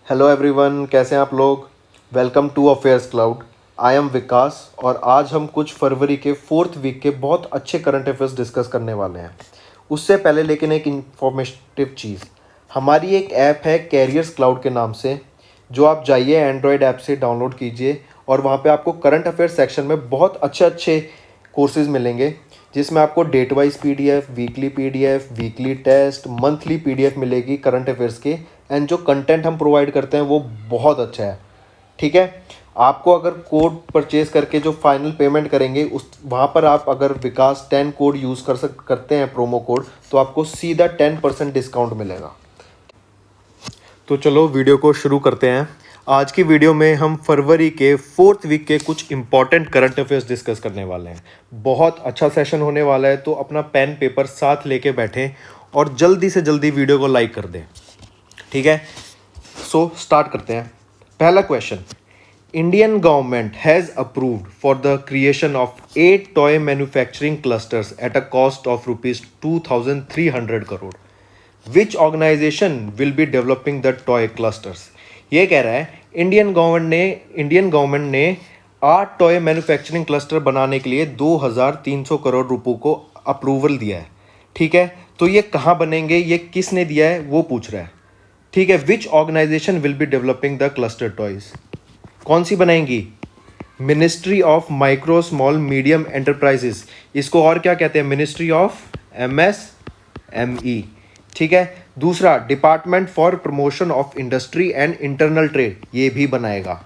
Hello everyone, कैसे हैं आप लोग। Welcome to affairs cloud. I am Vikas और आज हम कुछ फरवरी के 4th वीक के बहुत अच्छे करंट अफेयर्स डिस्कस करने वाले हैं। उससे पहले लेकिन एक इन्फॉर्मेटिव चीज़, हमारी एक ऐप है कैरियर्स क्लाउड के नाम से, जो आप जाइए एंड्रॉयड ऐप से डाउनलोड कीजिए और वहाँ पे आपको करंट अफेयर्स सेक्शन में बहुत अच्छे अच्छे कोर्सेज मिलेंगे, जिसमें आपको date wise PDF, weekly test, monthly PDF मिलेगी करंट अफेयर्स के। एंड जो कंटेंट हम प्रोवाइड करते हैं वो बहुत अच्छा है। ठीक है, आपको अगर कोड परचेज करके जो फाइनल पेमेंट करेंगे उस वहाँ पर आप अगर विकास 10 कोड यूज़ करते हैं प्रोमो कोड, तो आपको सीधा 10% डिस्काउंट मिलेगा। तो चलो वीडियो को शुरू करते हैं। आज की वीडियो में हम फरवरी के 4th वीक के कुछ इंपॉर्टेंट करंट अफेयर्स डिस्कस करने वाले हैं। बहुत अच्छा सेशन होने वाला है, तो अपना पेन पेपर साथ लेके बैठें और जल्दी से जल्दी वीडियो को लाइक कर दें। ठीक है, सो स्टार्ट करते हैं। पहला question, Indian government has approved for the creation of 8 toy manufacturing clusters at a cost of ₹2300 crore. Which organisation will be developing the toy clusters. ये कह रहा है इंडियन गवर्नमेंट ने 8 टॉय मैन्युफैक्चरिंग क्लस्टर बनाने के लिए 2300 करोड़ रुपए को अप्रूवल दिया है। ठीक है, तो ये कहाँ बनेंगे, ये किसने दिया है, वो पूछ रहा है। ठीक है, which organisation will be developing the cluster toys. कौन सी बनाएंगी? Ministry of micro small medium enterprises, इसको और क्या कहते हैं, मिनिस्ट्री ऑफ MSME। ठीक है, दूसरा department for promotion of industry and internal trade, ये भी बनाएगा।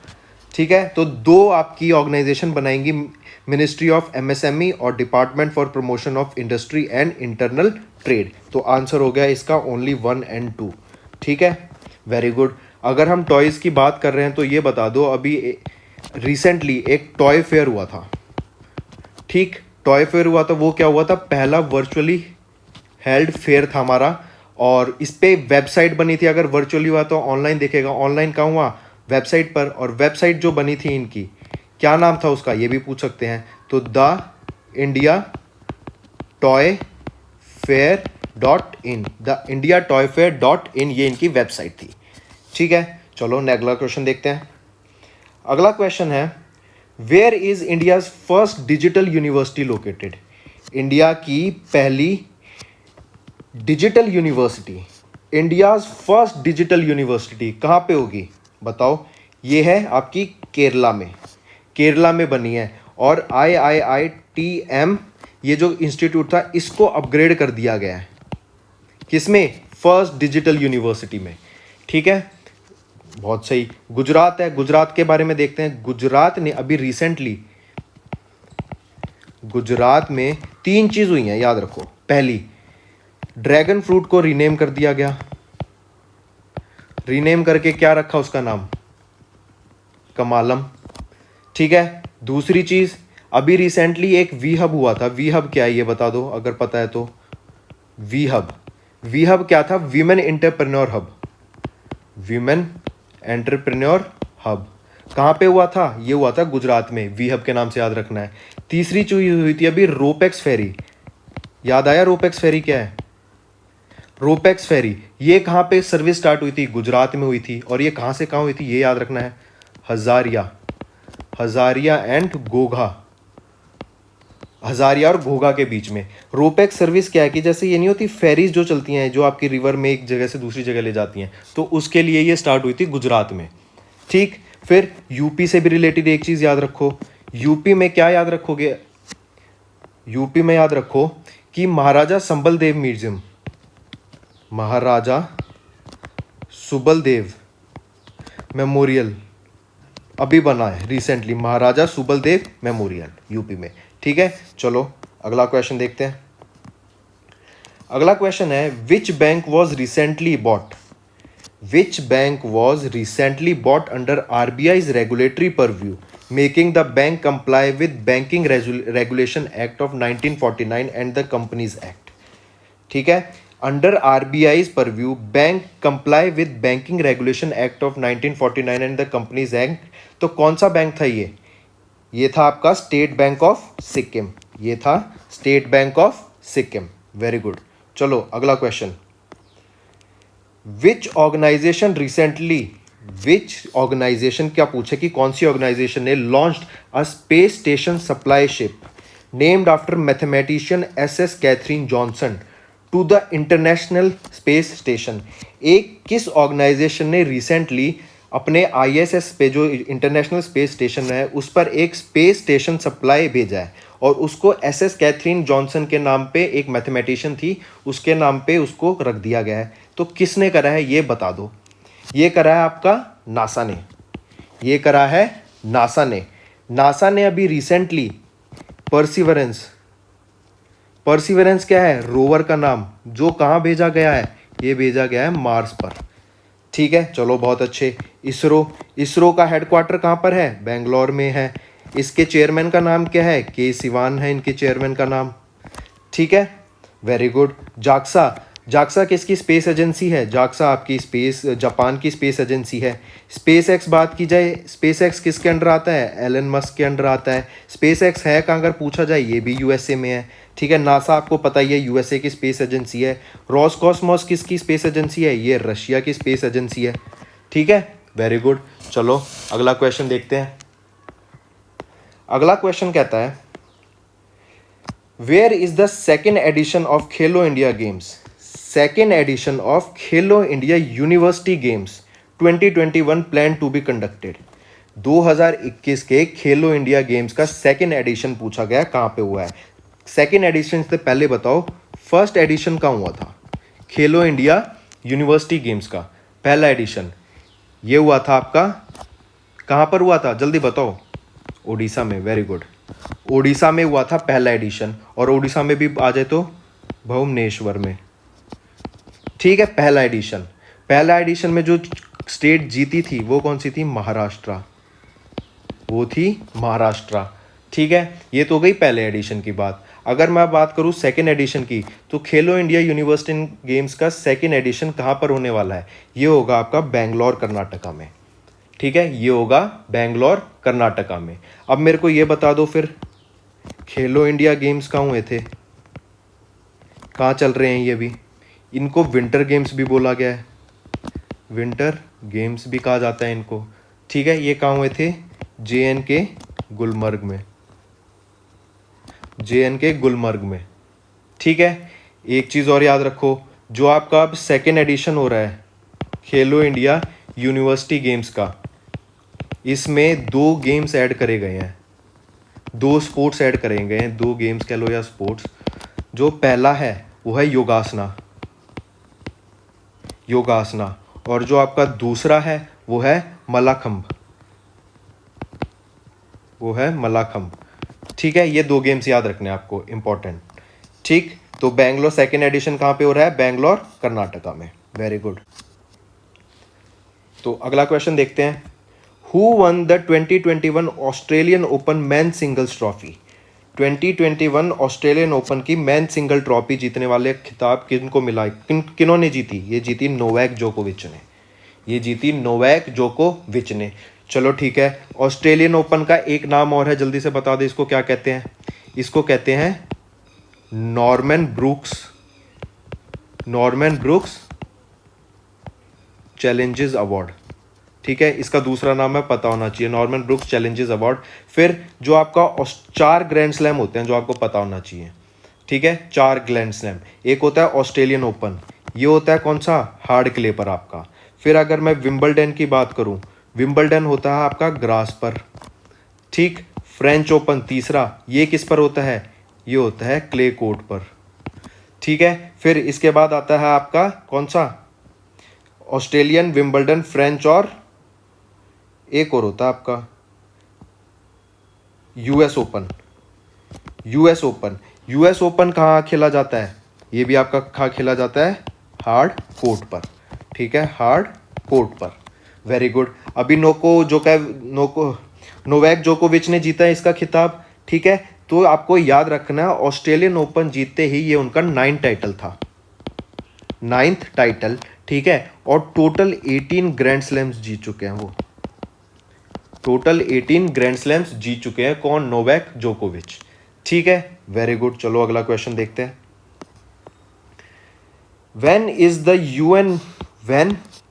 ठीक है, तो दो आपकी ऑर्गेनाइजेशन बनाएंगी, मिनिस्ट्री ऑफ MSME और department for promotion of industry and internal trade. तो आंसर हो गया इसका ओनली 1 और 2। ठीक है, वेरी गुड। अगर हम टॉयज़ की बात कर रहे हैं तो ये बता दो, अभी रिसेंटली एक टॉय फेयर हुआ था। ठीक, टॉय फेयर हुआ था, वो क्या हुआ था, पहला वर्चुअली हेल्ड फेयर था हमारा, और इस पे वेबसाइट बनी थी। अगर वर्चुअली हुआ तो ऑनलाइन देखेगा, ऑनलाइन कहाँ हुआ, वेबसाइट पर। और वेबसाइट जो बनी थी इनकी, क्या नाम था उसका, ये भी पूछ सकते हैं। तो the India toy fair .in, the India toy fair .in, ये इनकी वेबसाइट थी। ठीक है, चलो अगला क्वेश्चन देखते हैं। अगला क्वेश्चन है, where is India's first digital university located. India की पहली digital university, India's first digital university कहाँ पे होगी, बताओ। ये है आपकी केरला में बनी है। और IIITM, ये जो इंस्टीट्यूट था, इसको अपग्रेड कर दिया गया है। किसमें? फर्स्ट डिजिटल यूनिवर्सिटी में। ठीक है, बहुत सही। गुजरात है, गुजरात के बारे में देखते हैं। गुजरात ने अभी रिसेंटली, गुजरात में 3 चीज हुई हैं, याद रखो। पहली, ड्रैगन फ्रूट को रीनेम कर दिया गया। रीनेम करके क्या रखा उसका नाम, कमालम। ठीक है, दूसरी चीज, अभी रिसेंटली एक वी हब हुआ था। वी हब क्या है ये बता दो अगर पता है तो। वी हब क्या था, women entrepreneur hub. Women entrepreneur hub कहाँ पे हुआ था, ये हुआ था गुजरात में। वी हब के नाम से याद रखना है। तीसरी चीज हुई थी अभी, रोपेक्स फेरी। याद आया रोपेक्स फेरी क्या है? रोपेक्स फेरी, ये कहाँ पे सर्विस स्टार्ट हुई थी, गुजरात में हुई थी। और ये कहाँ से कहाँ हुई थी, ये याद रखना है, हजारिया एंड घोघा, हजारिया और घोघा के बीच में। रोपेक्स सर्विस क्या है कि जैसे ये नहीं होती फेरीज जो चलती हैं, जो आपकी रिवर में एक जगह से दूसरी जगह ले जाती हैं, तो उसके लिए ये स्टार्ट हुई थी गुजरात में। ठीक, फिर यूपी से भी रिलेटेड एक चीज़ याद रखो। यूपी में क्या याद रखोगे, यूपी में याद रखो कि महाराजा संबलदेव म्यूजियम, महाराजा सुबलदेव मेमोरियल अभी बना है रिसेंटली, महाराजा सुबलदेव मेमोरियल यूपी में। ठीक है, चलो अगला क्वेश्चन देखते हैं। अगला क्वेश्चन है, which bank was recently bot, which bank was recently bot under RBI's regulatory purview, making the bank comply with banking regulation act of 1949 and the companies act. ठीक है, under RBI's purview bank comply with banking regulation act of 1949 and the companies act. तो कौन सा bank था ये था आपका state Bank of Sikkim. ये था State Bank of Sikkim. Very good. चलो अगला question, which organisation recently which organisation, क्या पूछे कि कौन सी ऑर्गेनाइजेशन ने launched a space station supply ship named after mathematician SS Katherine Johnson to the International Space Station. एक किस ऑर्गेनाइजेशन ने रिसेंटली अपने ISS पे, जो इंटरनेशनल स्पेस स्टेशन है, उस पर एक स्पेस स्टेशन सप्लाई भेजा है और उसको SS कैथरीन जॉनसन के नाम पे, एक मैथमेटिशियन थी उसके नाम पे उसको रख दिया गया है। तो किसने करा है ये बता दो। ये करा है आपका नासा ने, ये करा है नासा ने। नासा ने अभी रिसेंटली परसिवरेंस, परसिवरेंस क्या है, रोवर का नाम, जो कहाँ भेजा गया है, ये भेजा गया है मार्स पर। ठीक है, चलो बहुत अच्छे। इसरो, इसरो का हेडक्वार्टर कहाँ पर है, बेंगलोर में है। इसके चेयरमैन का नाम क्या है, के सिवान है इनके चेयरमैन का नाम। ठीक है, वेरी गुड। जाक्सा, जाक्सा किसकी स्पेस एजेंसी है, जाक्सा आपकी स्पेस, जापान की स्पेस एजेंसी है। स्पेस एक्स बात की जाए, स्पेस एक्स किसके अंडर आता है, एलन मस्क के अंडर आता है। स्पेस एक्स है कहाँ अगर पूछा जाए, ये भी USA में है। ठीक है, नासा आपको पता ही है USA की स्पेस एजेंसी है। रॉसकॉस्मोस किसकी स्पेस एजेंसी है, ये रशिया की स्पेस एजेंसी है। ठीक है, वेरी गुड। चलो अगला क्वेश्चन देखते हैं। अगला क्वेश्चन कहता है, where is the second edition of Khelo India games, second edition of Khelo India university games 2021 plan to be conducted. 2021 के खेलो इंडिया गेम्स का सेकेंड एडिशन पूछा गया, कहाँ पे हुआ है। सेकेंड एडिशन से पहले बताओ फर्स्ट एडिशन कहाँ हुआ था, खेलो इंडिया यूनिवर्सिटी गेम्स का पहला एडिशन ये हुआ था आपका, कहाँ पर हुआ था जल्दी बताओ, ओडिशा में। वेरी गुड, ओडिशा में हुआ था पहला एडिशन, और ओडिशा में भी आ जाए तो भुवनेश्वर में। ठीक है, पहला एडिशन, पहला एडिशन में जो स्टेट जीती थी वो कौन सी थी, महाराष्ट्र, वो थी महाराष्ट्र। ठीक है, ये तो गई पहले एडिशन की बात। अगर मैं बात करूँ सेकेंड एडिशन की, तो खेलो इंडिया यूनिवर्सिटी गेम्स का सेकेंड एडिशन कहाँ पर होने वाला है, ये होगा आपका बेंगलोर कर्नाटका में। ठीक है, ये होगा बेंगलोर कर्नाटका में। अब मेरे को ये बता दो फिर, खेलो इंडिया गेम्स कहाँ हुए थे, कहाँ चल रहे हैं ये भी, इनको विंटर गेम्स भी बोला गया है, विंटर गेम्स भी कहा जाता है इनको। ठीक है, ये कहाँ हुए थे, JNK गुलमर्ग में, JNK गुलमर्ग में। ठीक है, एक चीज़ और याद रखो, जो आपका अब सेकेंड एडिशन हो रहा है खेलो इंडिया यूनिवर्सिटी गेम्स का, इसमें 2 गेम्स ऐड करे गए हैं, 2 स्पोर्ट्स ऐड करे गए हैं, 2 गेम्स कह लो या स्पोर्ट्स। जो पहला है वो है योगासना, योगासना, और जो आपका दूसरा है वो है मल्लाखंब, वो है मल्लाखंब। ठीक है, ये 2 गेम्स याद रखने हैं आपको, इंपॉर्टेंट। ठीक, तो बेंगलोर सेकेंड एडिशन कहाँ पे हो रहा है, बेंगलोर कर्नाटका में। Very good. तो अगला क्वेश्चन देखते हैं, who one the 2021 Australian open man singles trophy. 2021 Australian open की मैन सिंगल ट्रॉफी जीतने वाले खिताब किनको मिला, किन्होंने जीती, ये जीती नोवाक जोकोविच ने, ये जीती नोवाक जोकोविच ने। चलो ठीक है, ऑस्ट्रेलियन ओपन का एक नाम और है, जल्दी से बता दे इसको क्या कहते हैं, इसको कहते हैं Norman Brooks, Norman Brooks challenges award. ठीक है, इसका दूसरा नाम है पता होना चाहिए, नॉर्मन ब्रूक्स चैलेंजेस अवार्ड। फिर जो आपका 4 ग्रैंड स्लैम होते हैं जो आपको पता होना चाहिए। ठीक है, 4 ग्रैंड स्लैम, एक होता है ऑस्ट्रेलियन ओपन, ये होता है कौन सा, हार्ड क्ले पर आपका। फिर अगर मैं विंबलडन की बात करूं, विंबलडन होता है आपका ग्रास पर। ठीक, फ्रेंच ओपन तीसरा, ये किस पर होता है, ये होता है क्ले कोर्ट पर। ठीक है, फिर इसके बाद आता है आपका कौन सा, ऑस्ट्रेलियन, विंबलडन, फ्रेंच, और एक और होता है आपका US open. US open, US open कहाँ खेला जाता है, ये भी आपका कहाँ खेला जाता है, हार्ड कोर्ट पर। ठीक है, हार्ड कोर्ट पर। Very good. अभी नोवाक जोकोविच ने जीता है इसका खिताब। ठीक है, तो आपको याद रखना ऑस्ट्रेलियन ओपन जीतते ही ये उनका 9th टाइटल था, 9th टाइटल। ठीक है, और टोटल 18 ग्रैंड स्लैम्स जीत चुके हैं वो, टोटल 18 ग्रैंड स्लैम्स जीत चुके हैं कौन, नोवाक जोकोविच। ठीक है, वेरी गुड। चलो अगला क्वेश्चन देखते हैं, when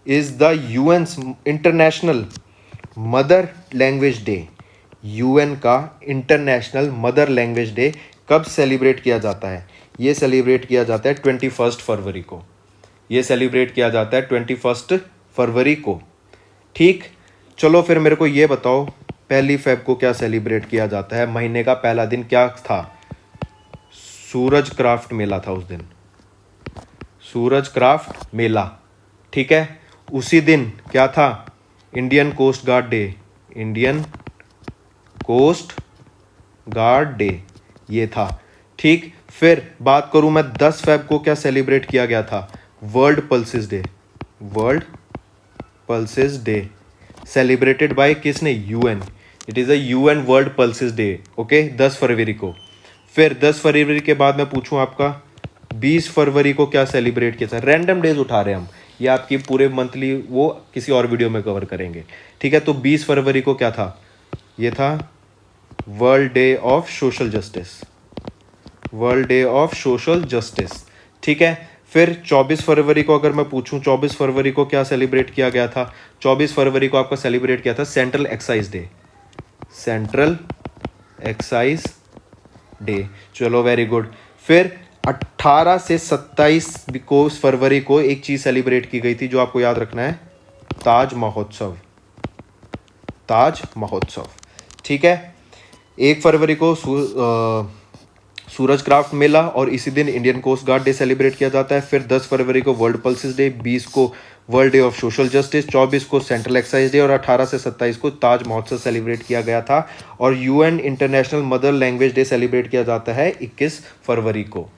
is the UN's international mother language day? UN का इंटरनेशनल मदर लैंग्वेज डे कब सेलिब्रेट किया जाता है? ये सेलिब्रेट किया जाता है 21 फरवरी को। ये सेलिब्रेट किया जाता है 21 फरवरी को। ठीक, चलो फिर मेरे को ये बताओ, 1 फेब को क्या सेलिब्रेट किया जाता है? महीने का पहला दिन क्या था? सूरज क्राफ्ट मेला था उस दिन, सूरज क्राफ्ट मेला। ठीक है, उसी दिन क्या था? Indian Coast Guard Day, Indian Coast Guard Day ये था। ठीक, फिर बात करूं मैं 10 फेब को क्या सेलिब्रेट किया गया था? World pulses day, world pulses day celebrated by किसने? UN. It is a UN world pulses day. Okay, 10 फरवरी को। फिर 10 फरवरी के बाद मैं पूछूं आपका 20 फरवरी को क्या सेलिब्रेट किया था? रैंडम डेज उठा रहे हैं हम, ये आपकी पूरे मंथली वो किसी और वीडियो में कवर करेंगे। ठीक है, तो 20 फरवरी को क्या था? ये था world day of social justice, world day of social justice. ठीक है, फिर 24 फरवरी को अगर मैं पूछूं 24 फरवरी को क्या सेलिब्रेट किया गया था? 24 फरवरी को आपका सेलिब्रेट किया था central excise day, central excise day. चलो वेरी गुड। फिर 18 से 27 को फरवरी को एक चीज सेलिब्रेट की गई थी जो आपको याद रखना है, ताज महोत्सव, ताज महोत्सव। ठीक है, 1 फरवरी को सूरज क्राफ्ट मेला और इसी दिन Indian Coast Guard Day celebrate किया जाता है। फिर 10 फरवरी को वर्ल्ड पल्सेस डे, 20 को world day of social justice, 24 को सेंट्रल एक्साइज डे और 18 से 27 को ताज महोत्सव सेलिब्रेट किया गया था। और UN international mother language day celebrate किया जाता है 21 फरवरी को।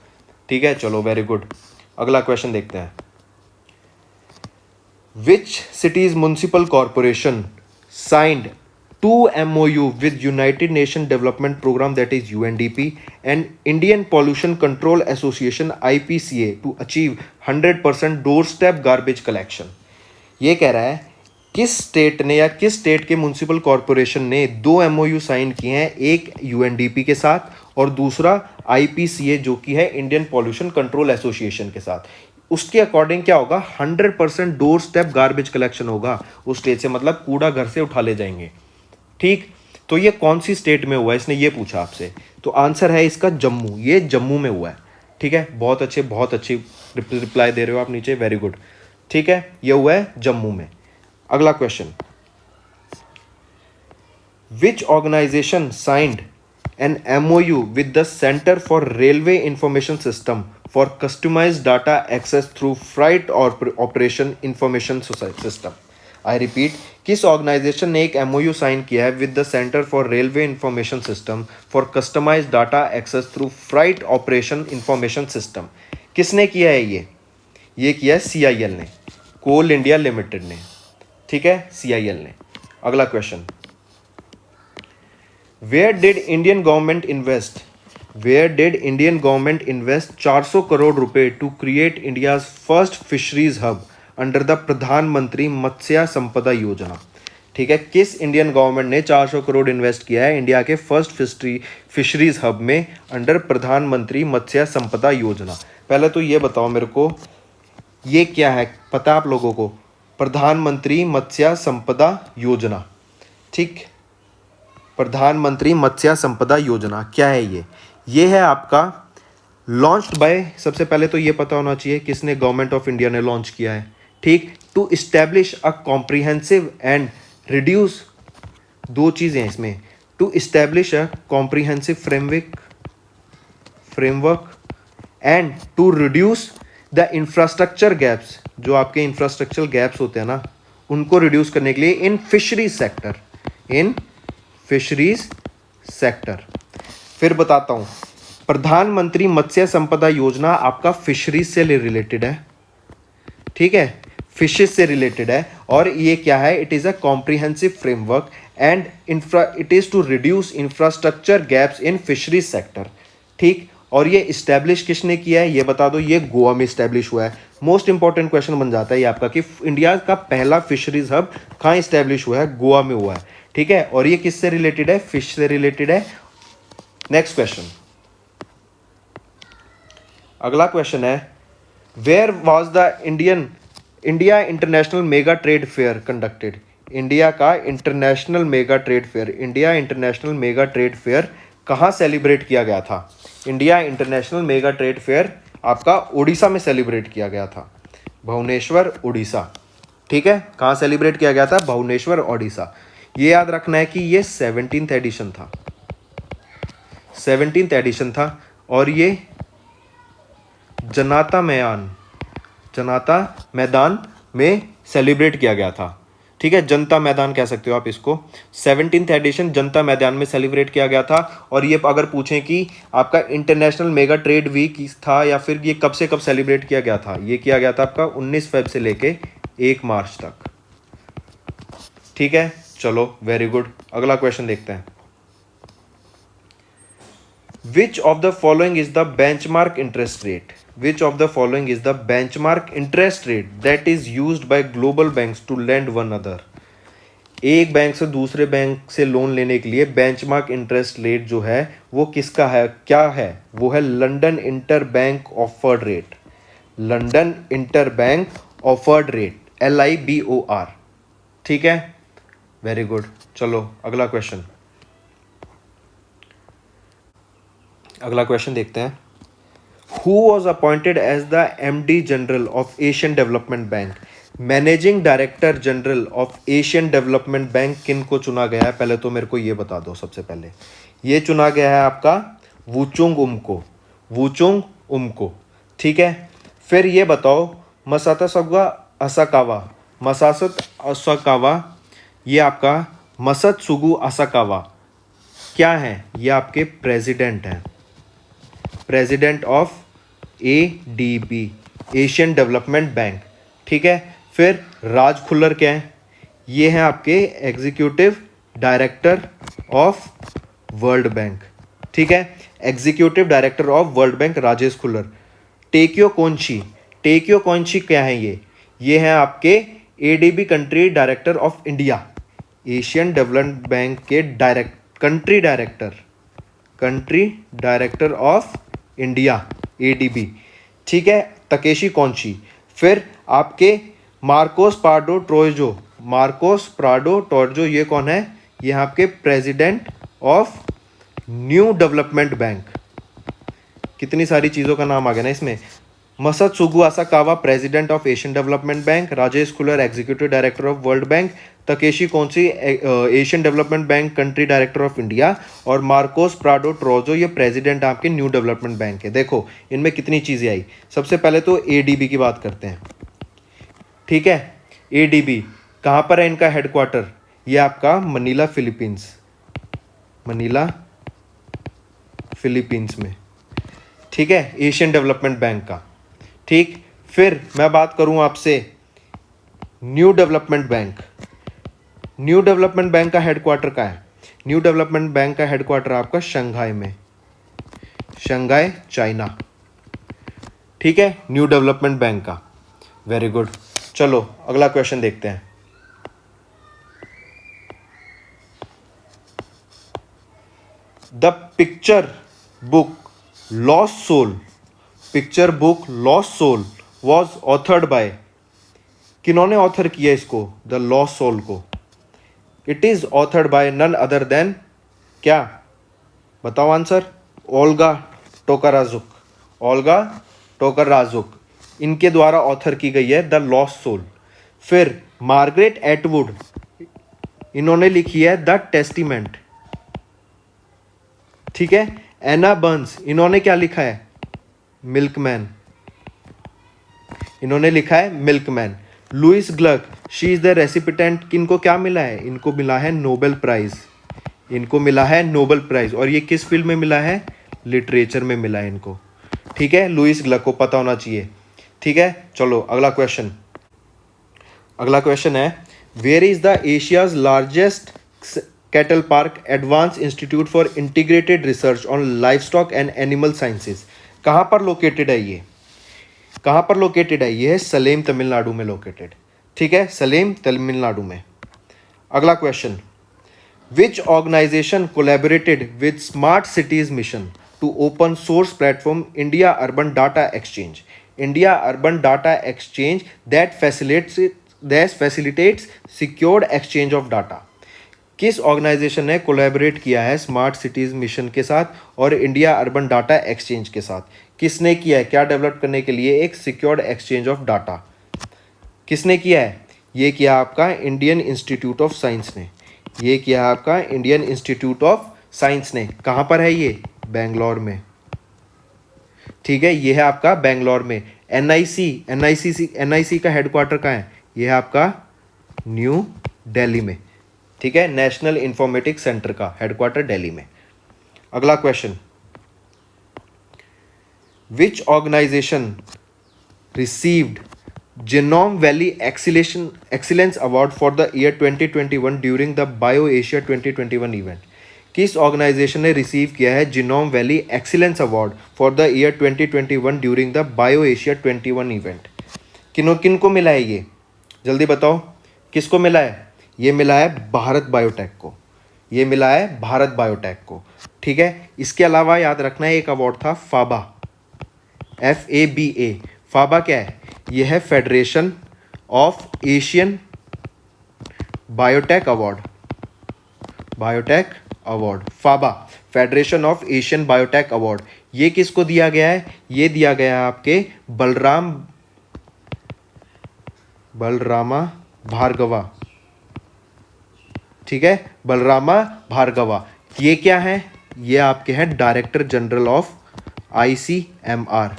ठीक है, चलो वेरी गुड। अगला क्वेश्चन देखते हैं। विच cities municipal corporation signed 2 MOU with United Nations Development Program, that is UNDP, and Indian Pollution Control Association IPCA to achieve 100% doorstep garbage collection? ये कह रहा है किस स्टेट ने या किस स्टेट के म्युनिसिपल कॉरपोरेशन ने 2 MOU साइन किए हैं, एक UNDP के साथ और दूसरा IPCA जो कि है इंडियन पॉल्यूशन कंट्रोल एसोसिएशन के साथ। उसके अकॉर्डिंग क्या होगा? 100% डोर स्टेप गार्बेज कलेक्शन होगा उस स्टेट से, मतलब कूड़ा घर से उठा ले जाएंगे। ठीक, तो ये कौन सी स्टेट में हुआ है, इसने ये पूछा आपसे। तो आंसर है इसका जम्मू, ये जम्मू में हुआ है। ठीक है, बहुत अच्छी रिप्लाई दे रहे हो आप नीचे, वेरी गुड। ठीक है, ये हुआ है जम्मू में। अगला question, which organisation signed an MOU with the Centre for Railway Information System for customised data access through freight operation information system? I repeat, किस ऑर्गेनाइजेशन ने एक MOU साइन किया है with the Centre for Railway Information System for customised data access through freight operation information system? किसने किया है ये किया है CIL ने, कोल इंडिया लिमिटेड ने। ठीक है, CIL ने। अगला question, where did Indian government invest 400 crore रुपए to create India's first fisheries hub under the Pradhan Mantri Matsya संपदा योजना? ठीक है, किस इंडियन गवर्नमेंट ने 400 करोड़ इन्वेस्ट किया है इंडिया के फर्स्ट फिशरीज हब में अंडर प्रधानमंत्री मत्स्य संपदा योजना? पहले तो ये बताओ मेरे को, ये क्या है, पता है आप लोगों को? प्रधानमंत्री मत्स्य संपदा योजना। ठीक, प्रधानमंत्री मत्स्य संपदा योजना क्या है ये है आपका लॉन्च्ड बाय, सबसे पहले तो ये पता होना चाहिए किसने, गवर्नमेंट ऑफ इंडिया ने लॉन्च किया है। ठीक, to establish a comprehensive and reduce, दो चीज़ें हैं इसमें, to establish a comprehensive framework and to reduce the infrastructure gaps, जो आपके इंफ्रास्ट्रक्चर गैप्स होते हैं ना, उनको रिड्यूस करने के लिए इन फिशरीज सेक्टर। फिर बताता हूँ, प्रधानमंत्री मत्स्य संपदा योजना आपका फिशरीज से रिलेटेड है। ठीक है, फिशेज से रिलेटेड है और ये क्या है? It is a comprehensive framework and it is to reduce infrastructure gaps in fisheries sector. ठीक, और ये इस्टेब्लिश किसने किया है ये बता दो? ये गोवा में इस्टेब्लिश हुआ है। मोस्ट इंपॉर्टेंट क्वेश्चन बन जाता है ये आपका कि इंडिया का पहला फिशरीज हब कहाँ इस्टेब्लिश हुआ है? गोवा में हुआ है। ठीक है, और ये किससे रिलेटेड है? फिश से रिलेटेड है। नेक्स्ट क्वेश्चन, अगला क्वेश्चन है, where was the Indian India international mega trade fair conducted. India का international mega trade fair, India international mega trade fair कहाँ सेलिब्रेट किया गया था? India international mega trade fair आपका उड़ीसा में सेलिब्रेट किया गया था, भुवनेश्वर उड़ीसा। ठीक है, कहाँ सेलिब्रेट किया गया था? भुवनेश्वर उड़ीसा। ये याद रखना है कि ये 17th एडिशन था, 17th एडिशन था, और ये जनता मैदान में सेलिब्रेट किया गया था। ठीक है, जनता मैदान कह सकते हो आप इसको। 17th एडिशन जनता मैदान में सेलिब्रेट किया गया था। और ये अगर पूछें कि आपका इंटरनेशनल मेगा ट्रेड वीक था या फिर ये कब से कब सेलिब्रेट किया गया था, ये किया गया था आपका 19 फेब से लेके 1 मार्च तक। ठीक है, चलो वेरी गुड। अगला क्वेश्चन देखते हैं। Which of the following is the benchmark interest rate? Which of the following is the benchmark interest rate that is used by global banks to lend one another? एक bank से दूसरे bank से loan लेने के लिए benchmark interest rate जो है वो किसका है, क्या है? वो है London inter bank offered rate, London inter bank offered rate, LIBOR। ठीक है, वेरी गुड। चलो अगला क्वेश्चन, अगला क्वेश्चन देखते हैं। Who was appointed as the MD general of Asian development Bank? Managing director general of Asian development Bank किन को चुना गया है? पहले तो मेरे को ये बता दो। सबसे पहले ये चुना गया है आपका वुचुंग उमको, वुचुंग उमको। ठीक है, फिर ये बताओ मसाता असाकावा, मसासत असाकावा, ये आपका मसतसुगु असाकावा क्या है? ये आपके प्रेसिडेंट हैं, president of ADB, Asian development bank. ठीक है, फिर राज खुल्लर क्या है? ये हैं आपके executive director of world bank. ठीक है, executive director of world bank Rajesh Khullar. Takeo Konishi, Takeo Konishi क्या है? ये हैं आपके ADB country director of India, Asian development bank के country director of India, ADB। ठीक है, तकेशी कौनची। फिर आपके Marcos Prado Troyjo, Marcos Prado Troyjo ये कौन है? ये आपके president of new development bank. कितनी सारी चीज़ों का नाम आ गया ना इसमें। Masatsugu Asakawa president of Asian development bank, Rajesh Khullar executive director of world bank, Takeshi Konishi Asian development bank country director of India, और मार्कोस प्राडो ट्रोजो ये प्रेसिडेंट आपके न्यू डेवलपमेंट बैंक है। देखो इनमें कितनी चीज़ें आई। सबसे पहले तो ADB की बात करते हैं। ठीक है, ADB कहाँ पर है इनका हेडक्वार्टर? ये आपका मनीला फिलीपींस, मनीला फिलीपींस में। ठीक है, एशियन डेवलपमेंट बैंक का। ठीक, फिर मैं बात करूं आपसे new development bank. New development bank का हेडक्वार्टर कहाँ है? न्यू डेवलपमेंट बैंक का हेडक्वार्टर आपका शंघाई में, शंघाई चाइना। ठीक है, न्यू डेवलपमेंट बैंक का। Very good. चलो अगला क्वेश्चन देखते हैं। The picture book lost soul, picture book lost soul was authored by, किन्होंने ऑथर किया इसको, द लॉस्ट सोल को? It is authored by none other than, क्या बताओ आंसर? ओल्गा टोकाराजुक, ओल्गा टोकाराजुक, इनके द्वारा ऑथर की गई है द लॉस्ट सोल। फिर मार्गरेट एटवुड, इन्होंने लिखी है द टेस्टिमेंट। ठीक है, एना बर्न्स, इन्होंने क्या लिखा है? मिल्कमैन, इन्होंने लिखा है milkman. Louise Glück, she is the recipient, किनको क्या मिला है? इनको मिला है नोबेल प्राइज, इनको मिला है नोबेल प्राइज। और ये किस फील्ड में मिला है? लिटरेचर में मिला है इनको। ठीक है, लुइस ग्लक को पता होना चाहिए। ठीक है, चलो अगला क्वेश्चन। अगला क्वेश्चन है where is the Asia's largest cattle park advance institute for integrated research on livestock and animal sciences? कहाँ पर लोकेटेड है ये? कहाँ पर लोकेटेड है? ये है सलेम तमिलनाडु में लोकेटेड। ठीक है, सलेम तमिलनाडु में। अगला question, which organisation collaborated with Smart Cities Mission to open source platform India Urban Data Exchange? India Urban Data Exchange that facilitates secured exchange of data. किस ऑर्गेनाइजेशन ने कोलैबोरेट किया है स्मार्ट सिटीज मिशन के साथ और India Urban Data exchange के साथ? किसने किया है, क्या डेवलप करने के लिए एक सिक्योर्ड एक्सचेंज ऑफ डाटा किसने किया है? ये किया आपका इंडियन इंस्टीट्यूट ऑफ साइंस ने। ये किया आपका इंडियन इंस्टीट्यूट ऑफ साइंस ने। कहाँ पर है ये? बेंगलोर में। ठीक है, ये है आपका बेंगलोर में। एनआईसी का हेडक्वार्टर कहाँ है? ये है आपका न्यू दिल्ली में। ठीक है, नेशनल इंफॉर्मेटिक्स सेंटर का हेडक्वार्टर दिल्ली में। अगला question, which organisation received Genome Valley Excellence Award for the year 2021 during the BioAsia 2021 event? किस ऑर्गेनाइजेशन ने रिसीव किया है Genome Valley excellence award for the year 2021 during the BioAsia 21 event? किन को मिला है ये? जल्दी बताओ, किसको मिला है? ये मिला है भारत बायोटेक को। ये मिला है भारत बायोटेक को। ठीक है, इसके अलावा याद रखना है एक अवार्ड था फाबा, FABA। फाबा क्या है? यह है federation of Asian biotech award. Biotech award FABA, federation of Asian biotech award. ये किसको दिया गया है? ये दिया गया है आपके बलरामा भार्गवा। ठीक है, बलरामा भार्गवा। ये क्या है? ये आपके हैं director general of ICMR।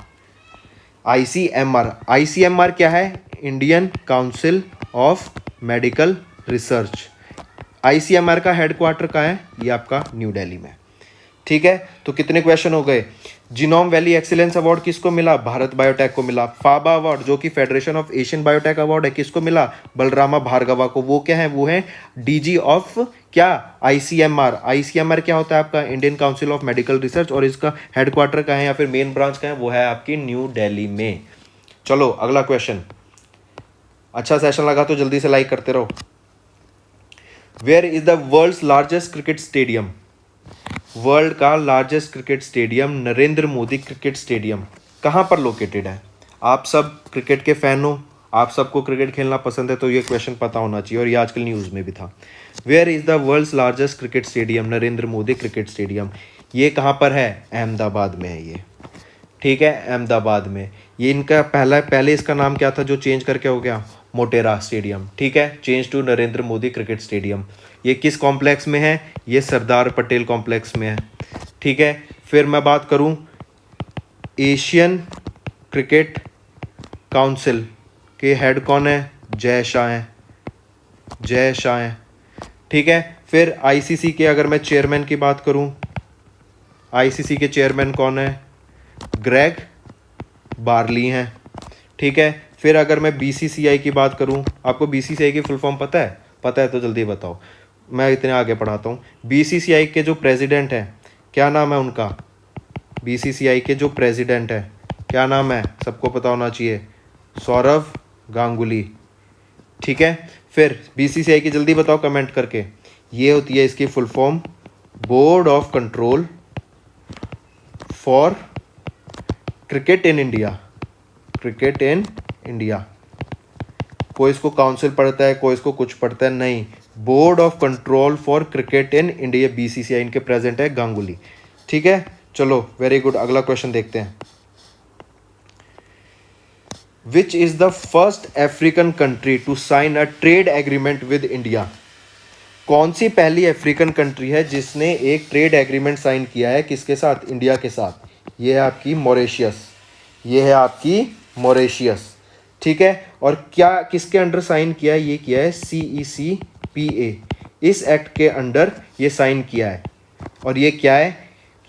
ICMR क्या है? Indian council of medical research. ICMR का हेडक्वार्टर कहाँ है? ये आपका न्यू दिल्ली में। ठीक है, तो कितने क्वेश्चन हो गए? जिनोम वैली एक्सीलेंस अवार्ड किसको मिला? भारत बायोटेक को मिला। फाबा अवार्ड जो कि federation of Asian biotech award है, किसको मिला? बलरामा भार्गवा को। वो क्या है? वो है DG ऑफ क्या? ICMR क्या होता है आपका? Indian council of medical research. और इसका हेडक्वार्टर कहाँ है या फिर मेन ब्रांच कहाँ है? वो है आपकी न्यू दिल्ली में। चलो अगला क्वेश्चन। अच्छा सेशन लगा तो जल्दी से लाइक करते रहो। Where is the world's largest cricket stadium? World का largest cricket stadium Narendra Modi cricket stadium कहाँ पर लोकेटेड है? आप सब क्रिकेट के फैन हो, आप सबको क्रिकेट खेलना पसंद है, तो ये क्वेश्चन पता होना चाहिए और ये आजकल न्यूज़ में भी था। Where is the world's largest cricket stadium? Narendra Modi cricket stadium. ये कहाँ पर है? अहमदाबाद में है ये। ठीक है, अहमदाबाद में। ये इनका पहले इसका नाम क्या था जो चेंज करके हो गया? मोटेरा स्टेडियम। ठीक है, change to Narendra Modi cricket stadium. ये किस कॉम्प्लेक्स में है? ये सरदार पटेल कॉम्प्लेक्स में है। ठीक है, फिर मैं बात करूं एशियन क्रिकेट काउंसिल के हेड कौन है? जय शाह हैं। जय शाह हैं। ठीक है, फिर ICC के अगर मैं चेयरमैन की बात करूं, ICC के चेयरमैन कौन है? ग्रेग बार्ली हैं। ठीक है, फिर अगर मैं BCCI की बात करूं, आपको BCCI की फुल फॉर्म पता है? पता है तो जल्दी बताओ, मैं इतने आगे पढ़ाता हूँ। BCCI के जो प्रेसिडेंट हैं, क्या नाम है उनका? BCCI के जो प्रेसिडेंट है, क्या नाम है? सबको पता होना चाहिए, सौरव गांगुली। ठीक है, फिर BCCI की जल्दी बताओ कमेंट करके। ये होती है इसकी full form, board of control for cricket in India. Cricket in India. कोई इसको काउंसिल पढ़ता है, कोई इसको कुछ पढ़ता है, नहीं, board of control for cricket in India, BCCI। इनके प्रेजेंट है गांगुली। ठीक है, चलो वेरी गुड। अगला क्वेश्चन देखते हैं। Which is the first African country to sign a trade agreement with India? कौन सी पहली अफ्रीकन कंट्री है जिसने एक ट्रेड एग्रीमेंट साइन किया है? किसके साथ? इंडिया के साथ। ये है आपकी मॉरिशस। ये है आपकी मॉरिशस। ठीक है, और क्या किसके अंडर साइन किया है? ये किया है CECPA। इस एक्ट के अंडर ये साइन किया है। और ये क्या है?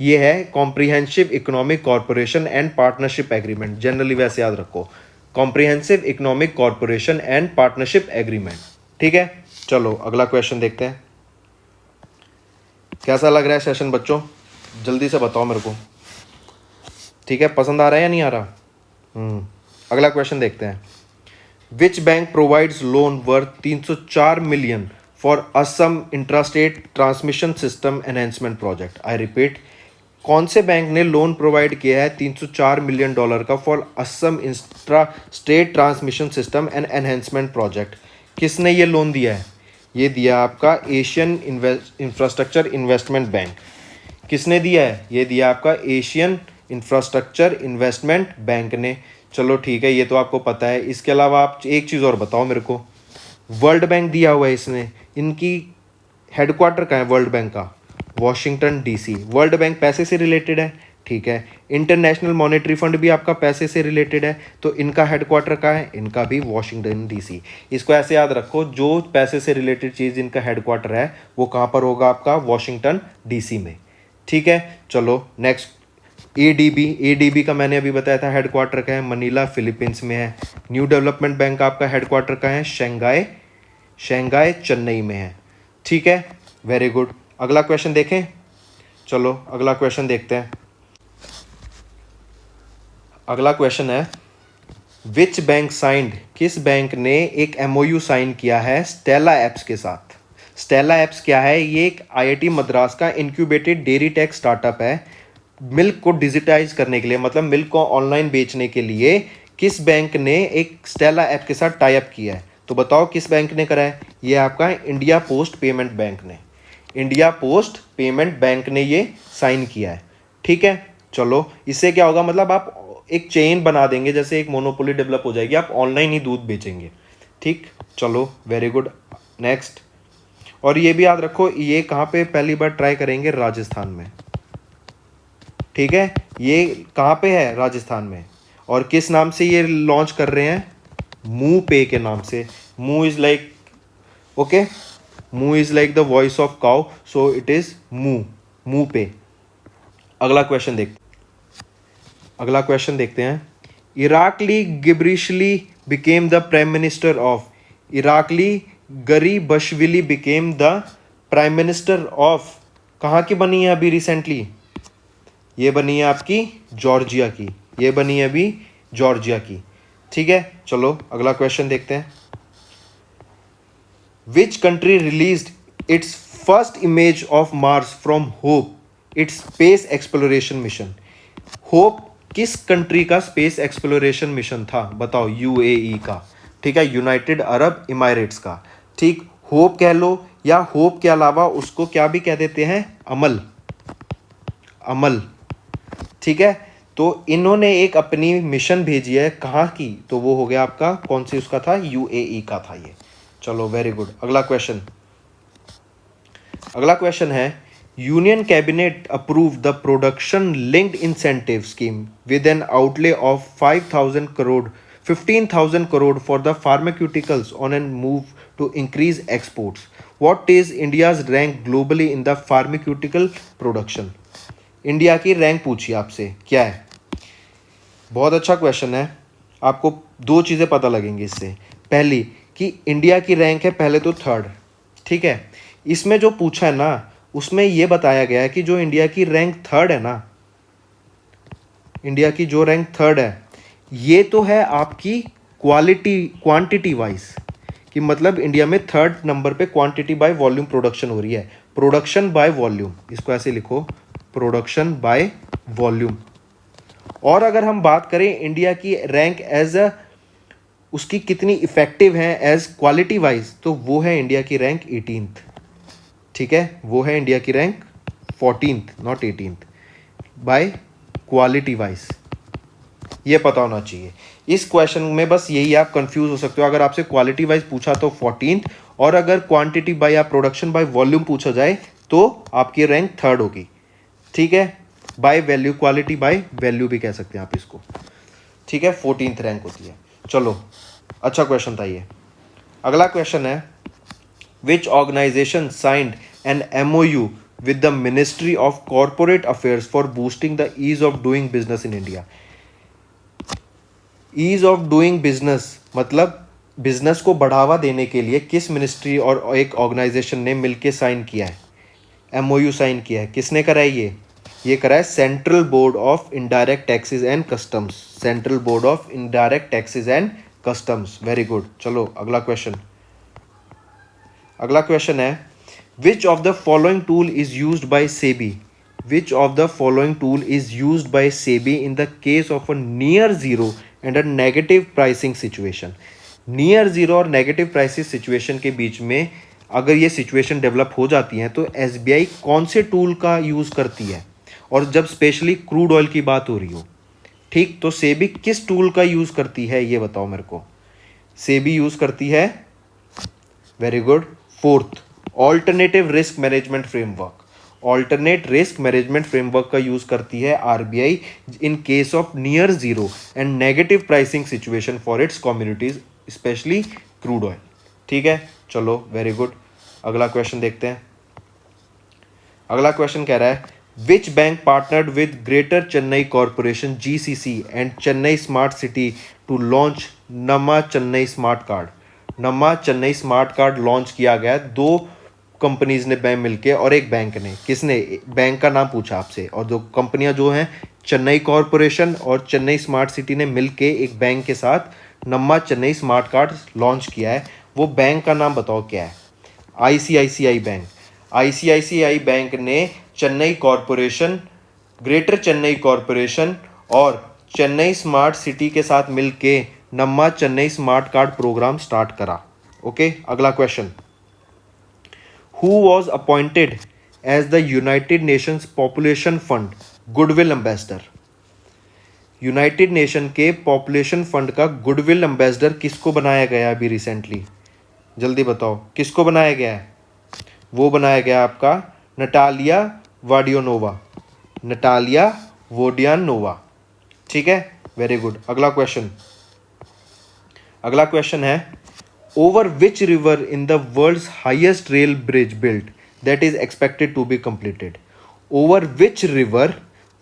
ये है comprehensive economic corporation and partnership agreement. Generally वैसे याद रखो, comprehensive economic corporation and partnership agreement. ठीक है, चलो अगला क्वेश्चन देखते हैं। कैसा लग रहा है सेशन बच्चों? जल्दी से बताओ मेरे को। ठीक है, पसंद आ रहा है या नहीं आ रहा? अगला क्वेश्चन देखते हैं। Which bank provides loan worth 304 million for Assam intrastate transmission system enhancement project? I repeat, कौन से बैंक ने लोन प्रोवाइड किया है $304 मिलियन का for Assam इंस्ट्रा state transmission system and enhancement project? किसने ये लोन दिया है? ये दिया आपका एशियन इंफ्रास्ट्रक्चर इन्वेस्टमेंट बैंक। किसने दिया है? ये दिया आपका एशियन इंफ्रास्ट्रक्चर इन्वेस्टमेंट बैंक ने। चलो ठीक है, ये तो आपको पता है। इसके अलावा आप एक चीज़ और बताओ मेरे को। वर्ल्ड बैंक दिया हुआ है इसने, इनकी हेडक्वार्टर कहाँ है वर्ल्ड बैंक का? Washington DC. वर्ल्ड बैंक पैसे से रिलेटेड है, ठीक है। इंटरनेशनल मॉनेटरी फंड भी आपका पैसे से रिलेटेड है, तो इनका हेडक्वार्टर कहाँ है? इनका भी वॉशिंगटन डीसी। इसको ऐसे याद रखो, जो पैसे से रिलेटेड चीज़ इनका हेडक्वार्टर है वो कहाँ पर होगा? आपका वॉशिंगटन डीसी में, ठीक है। चलो नेक्स्ट, एडीबी का मैंने अभी बताया था हेडक्वार्टर का है मनीला, फिलीपींस में है। न्यू डेवलपमेंट बैंक का आपका हेडक्वार्टर का है शंघाई चेन्नई में है, ठीक है। Very good. अगला क्वेश्चन देखें। चलो अगला क्वेश्चन देखते हैं। अगला क्वेश्चन है विच बैंक साइंड, किस बैंक ने एक एमओयू साइन किया है स्टेला एप्स के साथ? स्टेला एप्स क्या है? ये एक आईआईटी मद्रास का इंक्यूबेटेड डेयरी टेक स्टार्टअप है। मिल्क को डिजिटाइज करने के लिए, मतलब मिल्क को ऑनलाइन बेचने के लिए किस बैंक ने एक स्टेला ऐप के साथ टाई अप किया है? तो बताओ किस बैंक ने करा है? ये आपका इंडिया पोस्ट पेमेंट बैंक ने, इंडिया पोस्ट पेमेंट बैंक ने ये साइन किया है, ठीक है। चलो इससे क्या होगा, मतलब आप एक चेन बना देंगे, जैसे एक मोनोपोली डेवलप हो जाएगी, आप ऑनलाइन ही दूध बेचेंगे, ठीक। चलो वेरी गुड। नेक्स्ट, और ये भी याद रखो, ये कहाँ पे पहली बार ट्राई करेंगे? राजस्थान में, ठीक है। ये कहाँ पे है? राजस्थान में। और किस नाम से ये लॉन्च कर रहे हैं? मू पे के नाम से। Moo is like, okay, moo is like the voice of cow, so it is moo pay. अगला क्वेश्चन देखते हैं। Irakli Garibashvili became the prime minister of, Irakli Garibashvili became the prime minister of, कहाँ की बनी है अभी recently? ये बनी है आपकी जॉर्जिया की, ये बनी है अभी जॉर्जिया की, ठीक है। चलो अगला क्वेश्चन देखते हैं। Which country released it's first image of Mars from hope, it's space exploration mission? Hope किस कंट्री का स्पेस एक्सप्लोरेशन मिशन था? बताओ। यूएई का, ठीक है, यूनाइटेड अरब इमारेट्स का, ठीक। होप कह लो, या होप के अलावा उसको क्या भी कह देते हैं? अमल, ठीक है। तो इन्होंने एक अपनी मिशन भेजी है, कहाँ की? तो वो हो गया आपका, कौन सी उसका था? यूएई का था ये। चलो वेरी गुड। अगला क्वेश्चन है union cabinet approve the production linked incentive scheme with an outlay of 15,000 crore for the pharmaceuticals on an move to increase exports. What is India's rank globally in the pharmaceutical production? India की rank पूछी आपसे, क्या है? बहुत अच्छा question है। आपको दो चीज़ें पता लगेंगी इससे। पहली कि इंडिया की रैंक है पहले तो थर्ड, ठीक है। इसमें जो पूछा है ना, उसमें ये बताया गया है कि जो इंडिया की रैंक थर्ड है ना, इंडिया की जो रैंक थर्ड है, ये तो है आपकी क्वांटिटी वाइज, कि मतलब इंडिया में थर्ड नंबर पे क्वांटिटी बाय वॉल्यूम प्रोडक्शन हो रही है। प्रोडक्शन बाय वॉल्यूम, इसको ऐसे लिखो, प्रोडक्शन बाय वॉल्यूम। और अगर हम बात करें इंडिया की रैंक एज अ, उसकी कितनी इफेक्टिव है एज क्वालिटी वाइज, तो वो है इंडिया की रैंक 18th, ठीक है। वो है इंडिया की rank 14th, not 18th, bye quality wise. ये पता होना चाहिए। इस क्वेश्चन में बस यही आप कंफ्यूज हो सकते हो। अगर आपसे क्वालिटी वाइज पूछा तो 14th, और अगर क्वांटिटी बाय या प्रोडक्शन बाय वॉल्यूम पूछा जाए तो आपकी रैंक थर्ड होगी, ठीक है। By value, quality by value भी कह सकते हैं आप इसको, ठीक है। 14th रैंक होती है। चलो अच्छा क्वेश्चन था ये। अगला क्वेश्चन है which organisation signed an MOU with the ministry of corporate affairs for boosting the ease of doing business in India? Ease of doing business मतलब बिजनेस को बढ़ावा देने के लिए किस मिनिस्ट्री और एक ऑर्गेनाइजेशन ने मिलकर साइन किया है, एमओयू साइन किया है? किसने करा है ये करा है central board of indirect taxes and customs, central board of indirect taxes and customs. Very good. चलो अगला क्वेश्चन है which of the following tool is used by SEBI Which of the following tool is used by SEBI in the case of a near zero and a negative pricing situation? Near zero और negative prices situation के बीच में अगर ये situation develop हो जाती है तो एसबीआई कौन से टूल का यूज़ करती है, और जब स्पेशली क्रूड ऑयल की बात हो रही हो, ठीक, तो सेबी किस टूल का यूज़ करती है ये बताओ मेरे को। सेबी यूज़ करती है, very good, fourth, alternative risk management framework. Alternate risk management framework का यूज़ करती है RBI in case of near zero and negative pricing situation for its communities specially crude oil. ठीक है, चलो वेरी गुड, अगला question देखते हैं। अगला क्वेश्चन कह रहा है which bank partnered with Greater Chennai Corporation GCC and Chennai smart city to launch Namma Chennai smart card. नमा चेन्नई स्मार्ट कार्ड लॉन्च किया गया, दो कंपनीज ने बैंक मिलके और एक बैंक ने, किसने, बैंक का नाम पूछा आपसे, और दो कंपनियां जो हैं चेन्नई कॉरपोरेशन और चेन्नई स्मार्ट सिटी ने मिलके एक बैंक के साथ नमा चेन्नई स्मार्ट कार्ड लॉन्च किया है। वो बैंक का नाम बताओ क्या है। ICICI bank. आईसीआईसीआई बैंक ने Chennai Corporation, Greater Chennai Corporation और चेन्नई स्मार्ट सिटी के साथ मिलके Namma Chennai smart card programme start करा। ओके, अगला question, who was appointed as the United Nations Population Fund goodwill ambassador. United Nation के पॉपुलेशन फंड का गुडविल एम्बेसडर किसको बनाया गया अभी रिसेंटली, जल्दी बताओ किसको बनाया गया है। वो बनाया गया आपका नटालिया वाडियोनोवा, नटालिया वोडियानोवा। ठीक है, वेरी गुड, अगला क्वेश्चन। अगला क्वेश्चन है over which river in the world's highest rail bridge built that is expected to be completed. Over which river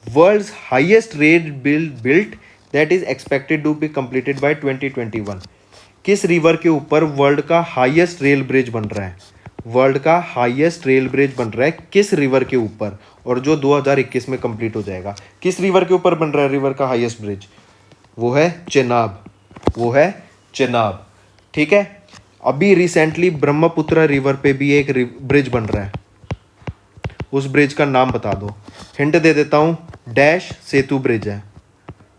world's highest rail built that is expected to be completed by 2021। किस river के ऊपर world का highest rail bridge बन रहा है, world का highest rail bridge बन रहा है किस रिवर के ऊपर, और जो 2021 में कंप्लीट हो जाएगा। किस रिवर के ऊपर बन रहा है रिवर का हाईएस्ट ब्रिज, वो है चेनाब, वो है चेनाब। ठीक है, अभी रिसेंटली ब्रह्मपुत्र रिवर पे भी एक ब्रिज बन रहा है, उस ब्रिज का नाम बता दो। हिंट दे देता हूँ, डैश सेतु ब्रिज है।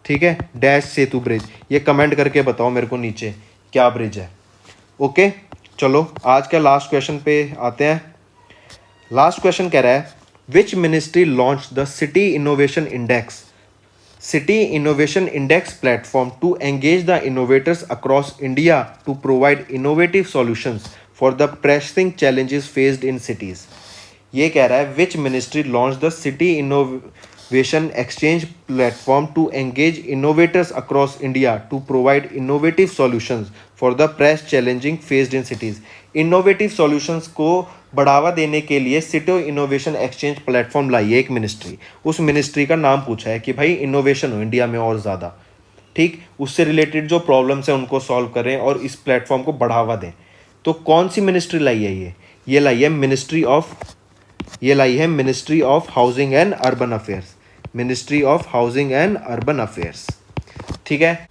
ठीक है, डैश सेतु ब्रिज, ये कमेंट करके बताओ मेरे को नीचे क्या ब्रिज है। ओके, चलो आज का लास्ट क्वेश्चन पे आते हैं। लास्ट क्वेश्चन कह रहा है which ministry launch the city innovation index, city innovation index platform to engage the innovators across India to provide innovative solutions for the pressing challenges faced in cities. ये कह रहा है which ministry launch the city innovation exchange platform to engage innovators across India to provide innovative solutions for the press challenging faced in cities. Innovative solutions को बढ़ावा देने के लिए city innovation exchange platform लाई है एक मिनिस्ट्री। उस ministry का नाम पूछा है कि भाई इनोवेशन हो इंडिया में और ज़्यादा, ठीक, उससे रिलेटेड जो प्रॉब्लम्स हैं उनको सॉल्व करें और इस प्लेटफॉर्म को बढ़ावा दें। तो कौन सी मिनिस्ट्री लाई है ये लाई है ministry of housing and urban affairs, ministry of housing and urban affairs. ठीक है,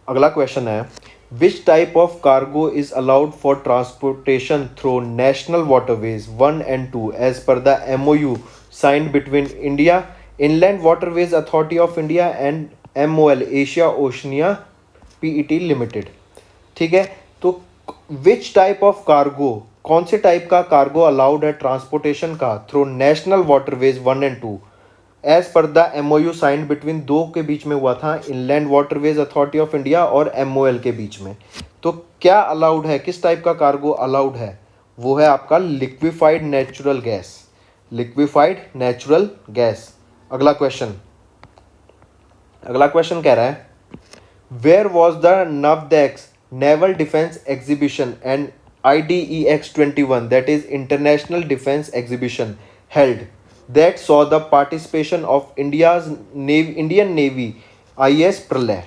अगला क्वेश्चन है which type of cargo is allowed for transportation through national waterways 1 and 2 as per the MOU signed between India Inland Waterways Authority of India and MOL Asia Oceania PET Limited। ठीक है, तो which type of cargo, कौन से type का cargo allowed है transportation का through national waterways 1 and 2 as per the MOU signed between, दो के बीच में हुआ था, inland waterways authority of India और MOL के बीच में। तो क्या अलाउड है, किस टाइप का कार्गो अलाउड है, वो है आपका liquefied natural gas, liquefied natural gas. अगला क्वेश्चन कह रहा है where was the NAVDEX naval defence exhibition and IDEX 21 that is International Defense Exhibition held that saw the participation of Indian Navy IS प्रलय।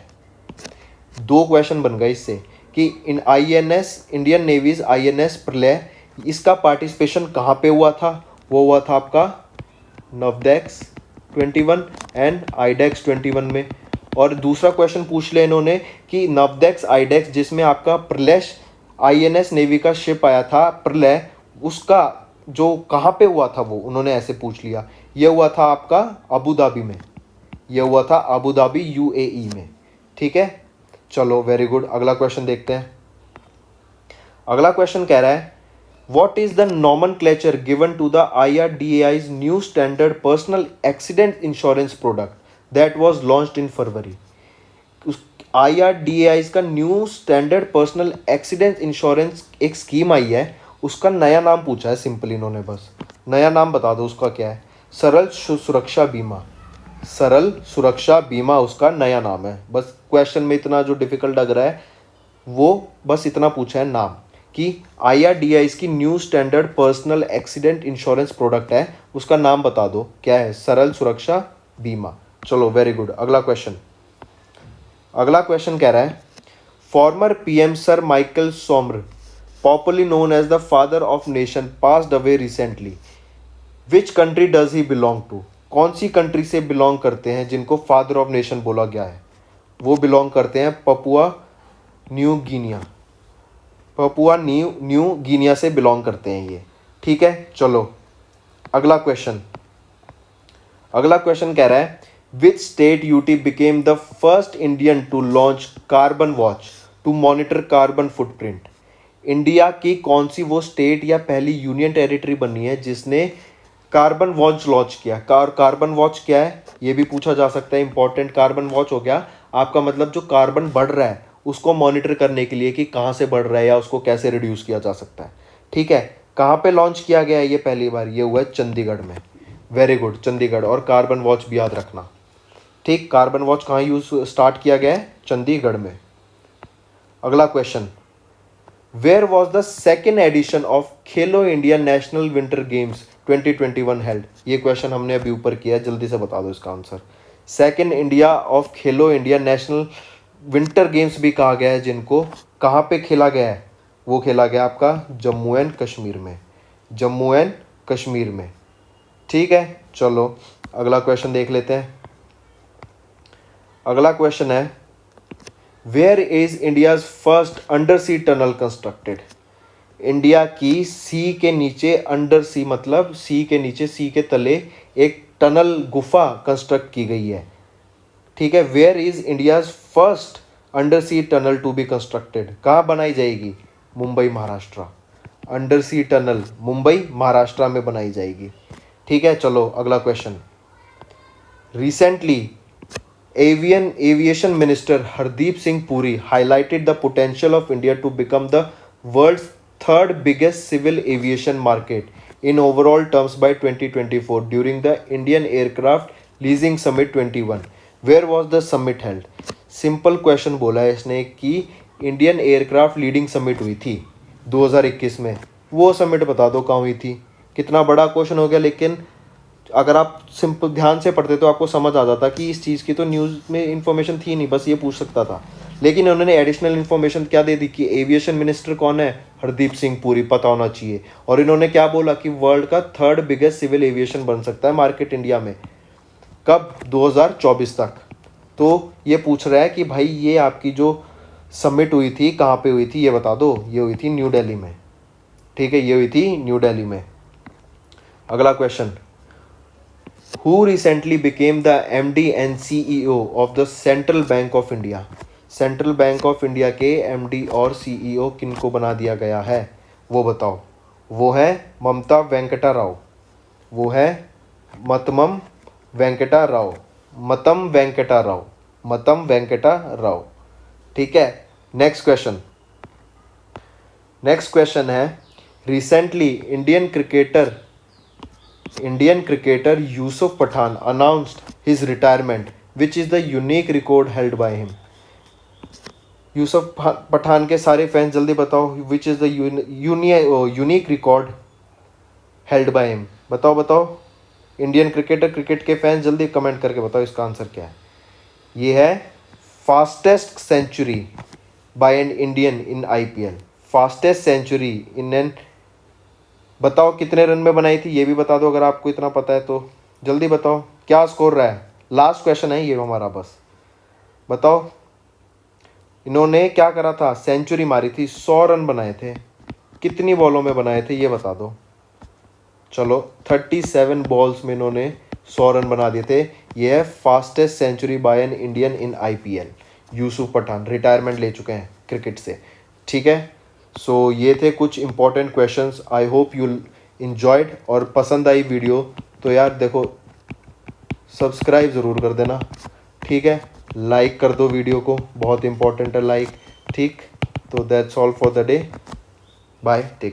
दो क्वेश्चन बन गए इससे कि इंडियन नेवीज INS प्रलय, इसका पार्टिसिपेशन कहाँ पे हुआ था, वो हुआ था आपका नवदेक्स 21 एंड IDEX 21 में। और दूसरा क्वेश्चन पूछ लिया इन्होंने कि नवदेक्स IDEX जिसमें आपका प्रलय INS नेवी का शिप आया था प्रलय, उसका जो कहाँ पे हुआ था वो उन्होंने ऐसे पूछ लिया। ये हुआ था आपका अबू धाबी में, ये हुआ था अबू धाबी यूएई में। ठीक है, चलो वेरी गुड। अगला क्वेश्चन देखते हैं। अगला क्वेश्चन कह रहा है what is the nomenclature given to the IRDAI's new standard personal accident insurance product that was launched in February. IRDAI का new standard personal accident insurance एक स्कीम आई है, उसका नया नाम पूछा है सिंपल इन्होंने, बस नया नाम बता दो उसका क्या है। सरल सुरक्षा बीमा, सरल सुरक्षा बीमा उसका नया नाम है। बस क्वेश्चन में इतना जो डिफिकल्ट लग रहा है वो बस इतना पूछा है नाम कि IRDAI की new standard personal accident insurance product है, उसका नाम बता दो क्या है, सरल सुरक्षा बीमा। चलो वेरी गुड। अगला क्वेश्चन, अगला क्वेश्चन कह रहा है former PM sir Michael Somare popularly known as the father of nation passed away recently, which country does he belong to. कौन सी कंट्री से बिलोंग करते हैं जिनको फादर ऑफ नेशन बोला गया है? वो बिलोंग करते हैं Papua new Guinea, Papua new Guinea से बिलोंग करते हैं ये। ठीक है, चलो अगला क्वेश्चन, अगला क्वेश्चन कह रहा है which state UT became the first Indian to launch carbon watch to monitor carbon footprint. India की कौन सी वो स्टेट या पहली यूनियन टेरिटरी बनी है जिसने कार्बन वॉच लॉन्च किया। कार्बन वॉच क्या है ये भी पूछा जा सकता है, इंपॉर्टेंट। कार्बन वॉच हो गया आपका मतलब जो कार्बन बढ़ रहा है उसको मॉनिटर करने के लिए कि कहाँ से बढ़ रहा है या उसको कैसे रिड्यूस किया जा सकता है। ठीक है, कहाँ पे लॉन्च किया गया है ये पहली बार? ये हुआ है चंडीगढ़ में। Very good, Chandigarh. और कार्बन वॉच भी याद रखना। ठीक, कार्बन वॉच कहाँ यूज स्टार्ट किया गया है? चंडीगढ़ में। अगला question, where was the second edition of Khelo India national winter games 2021 held. ये क्वेश्चन हमने अभी ऊपर किया है, जल्दी से बता दो इसका answer. Second India of Khelo India national winter games भी कहा गया है जिनको, कहाँ पे खेला गया है? वो खेला गया आपका जम्मू एंड कश्मीर में, जम्मू एंड कश्मीर में। ठीक है, चलो अगला क्वेश्चन देख लेते हैं। अगला क्वेश्चन है where is India's first undersea tunnel constructed. India की सी के नीचे, अंडर सी मतलब सी के नीचे, सी के तले एक टनल गुफा कंस्ट्रक्ट की गई है। ठीक है, where is India's first undersea tunnel to be constructed. कहाँ बनाई जाएगी? Mumbai Maharashtra. Undersea tunnel Mumbai Maharashtra में बनाई जाएगी। ठीक है, चलो अगला question. Recently aviation minister Hardeep Singh Puri highlighted the potential of India to become the world's third biggest civil aviation market in overall terms by 2024 during the Indian Aircraft Leasing Summit 21. Where was the summit held? Simple question बोला है इसने कि Indian aircraft leading summit हुई थी 2021 में। वो summit बता दो कहाँ हुई थी। कितना बड़ा क्वेश्चन हो गया, लेकिन अगर आप सिंपल ध्यान से पढ़ते तो आपको समझ आ जाता कि इस चीज़ की तो न्यूज़ में इन्फॉर्मेशन थी नहीं, बस ये पूछ सकता था। लेकिन उन्होंने एडिशनल इन्फॉर्मेशन क्या दे दी कि एविएशन मिनिस्टर कौन है? हरदीप सिंह पुरी, पता होना चाहिए। और इन्होंने क्या बोला कि वर्ल्ड का थर्ड बिगेस्ट सिविल एविएशन बन सकता है मार्केट इंडिया में, कब? 2024 तक। तो ये पूछ रहा है कि भाई ये आपकी जो समिट हुई थी कहाँ पे हुई थी ये बता दो। ये हुई थी न्यू दिल्ली में। ठीक है, ये हुई थी न्यू दिल्ली में। अगला question, Who recently became the MD and CEO of the Central Bank of India? Central bank of India के MD और CEO किनको बना दिया गया है वो बताओ। वो है ममता वेंकटा राव, वो है मतम वेंकटा राव, मतम वेंकटा राव, मतम वेंकटा राव। ठीक है, नेक्स्ट क्वेश्चन। नेक्स्ट क्वेश्चन है recently Indian cricketer Yusuf Pathan announced his retirement, which is the unique record held by him. Yusuf Pathan के सारे फैंस जल्दी बताओ which is the unique record held by him. बताओ बताओ, इंडियन क्रिकेटर, क्रिकेट के fans जल्दी comment करके बताओ इसका आंसर क्या है। ये है fastest century by an Indian in IPL, fastest century in an. बताओ कितने रन में बनाई थी ये भी बता दो अगर आपको इतना पता है तो जल्दी बताओ। क्या स्कोर रहा है? लास्ट क्वेश्चन है ये हमारा, बस बताओ। इन्होंने क्या करा था? सेंचुरी मारी थी, 100 रन बनाए थे। कितनी बॉलों में बनाए थे ये बता दो। चलो 37 बॉल्स में इन्होंने 100 रन बना दिए थे। ये है fastest century by an Indian in IPL। Yusuf Pathan retirement ले चुके हैं क्रिकेट से। ठीक है, सो ये थे कुछ important questions. I hope you enjoyed, और पसंद आई वीडियो तो यार देखो सब्सक्राइब ज़रूर कर देना। ठीक है, लाइक कर दो वीडियो को, बहुत इंपॉर्टेंट है लाइक। ठीक, तो that's all for the day. Bye, take.